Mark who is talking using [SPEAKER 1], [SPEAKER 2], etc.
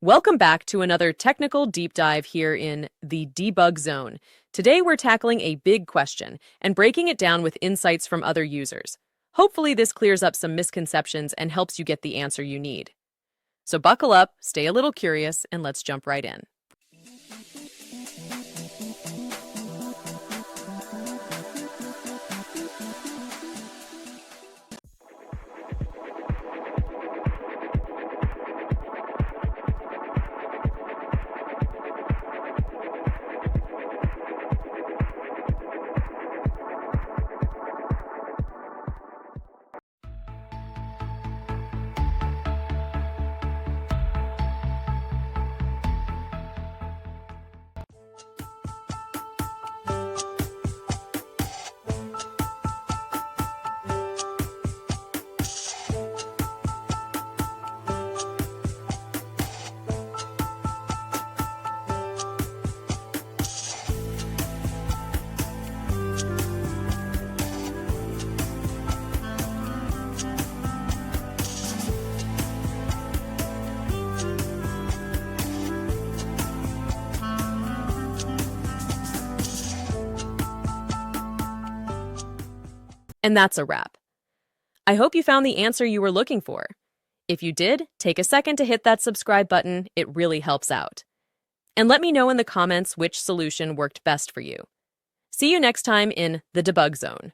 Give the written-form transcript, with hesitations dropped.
[SPEAKER 1] Welcome back to another technical deep dive here in the debug zone. Today we're tackling a big question and breaking it down with insights from other users. Hopefully this clears up some misconceptions and helps you get the answer you need. So buckle up, stay a little curious, and let's jump right in. And that's a wrap. I hope you found the answer you were looking for. If you did, take a second to hit that subscribe button. It really helps out. And let me know in the comments which solution worked best for you. See you next time in the debug zone.